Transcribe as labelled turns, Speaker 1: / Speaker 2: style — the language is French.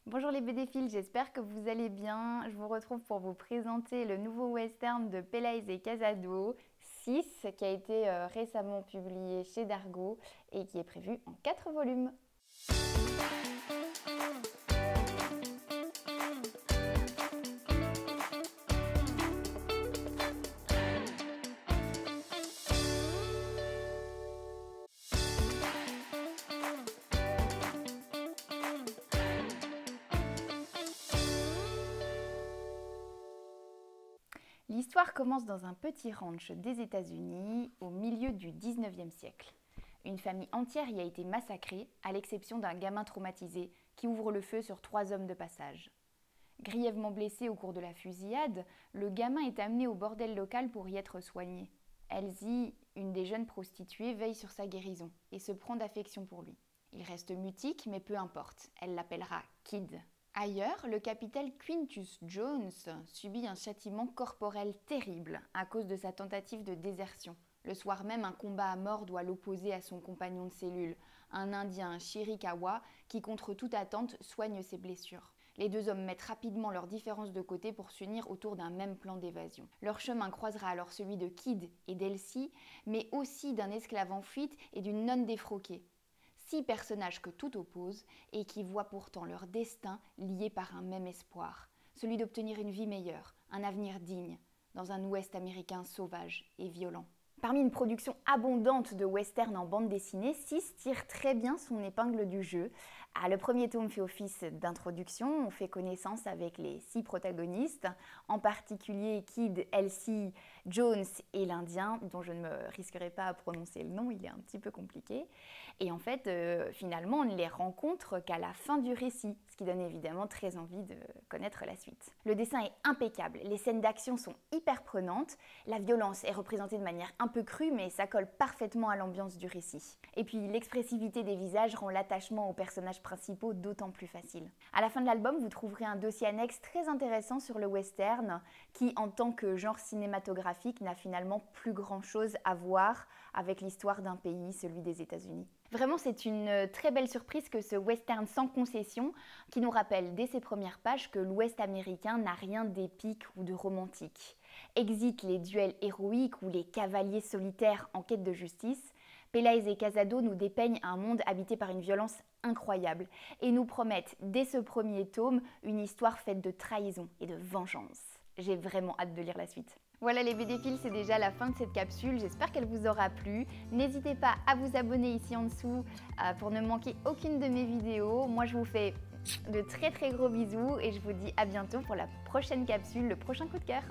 Speaker 1: Bonjour les BDphiles, j'espère que vous allez bien. Je vous retrouve pour vous présenter le nouveau western de Pelaez et Casado, 6, qui a été récemment publié chez Dargaud et qui est prévu en 4 volumes. L'histoire commence dans un petit ranch des États-Unis au milieu du 19e siècle. Une famille entière y a été massacrée, à l'exception d'un gamin traumatisé qui ouvre le feu sur 3 hommes de passage. Grièvement blessé au cours de la fusillade, le gamin est amené au bordel local pour y être soigné. Elsie, une des jeunes prostituées, veille sur sa guérison et se prend d'affection pour lui. Il reste mutique, mais peu importe, elle l'appellera Kid. Ailleurs, le capitaine Quintus Jones subit un châtiment corporel terrible à cause de sa tentative de désertion. Le soir même, un combat à mort doit l'opposer à son compagnon de cellule, un Indien Shirikawa, qui contre toute attente soigne ses blessures. Les deux hommes mettent rapidement leurs différences de côté pour s'unir autour d'un même plan d'évasion. Leur chemin croisera alors celui de Kid et d'Elsie, mais aussi d'un esclave en fuite et d'une nonne défroquée. 6 personnages que tout oppose et qui voient pourtant leur destin lié par un même espoir, celui d'obtenir une vie meilleure, un avenir digne, dans un Ouest américain sauvage et violent. Parmi une production abondante de western en bande dessinée, 6 tire très bien son épingle du jeu. Le premier tome fait office d'introduction, on fait connaissance avec les 6 protagonistes, en particulier Kid, Elsie, Jones et l'Indien, dont je ne me risquerai pas à prononcer le nom, il est un petit peu compliqué. Et en fait, finalement, on ne les rencontre qu'à la fin du récit, ce qui donne évidemment très envie de connaître la suite. Le dessin est impeccable, les scènes d'action sont hyper prenantes, la violence est représentée de manière un peu crue, mais ça colle parfaitement à l'ambiance du récit. Et puis l'expressivité des visages rend l'attachement aux personnages principaux d'autant plus facile. À la fin de l'album, vous trouverez un dossier annexe très intéressant sur le western, qui en tant que genre cinématographique n'a finalement plus grand chose à voir avec l'histoire d'un pays, celui des États-Unis. Vraiment, c'est une très belle surprise que ce western sans concession, qui nous rappelle dès ses premières pages que l'Ouest américain n'a rien d'épique ou de romantique. Exit les duels héroïques ou les cavaliers solitaires en quête de justice, Pelaez et Casado nous dépeignent un monde habité par une violence incroyable et nous promettent dès ce premier tome une histoire faite de trahison et de vengeance. J'ai vraiment hâte de lire la suite. Voilà les BDphiles, c'est déjà la fin de cette capsule, j'espère qu'elle vous aura plu. N'hésitez pas à vous abonner ici en dessous pour ne manquer aucune de mes vidéos. Moi je vous fais de très gros bisous et je vous dis à bientôt pour la prochaine capsule, le prochain coup de cœur.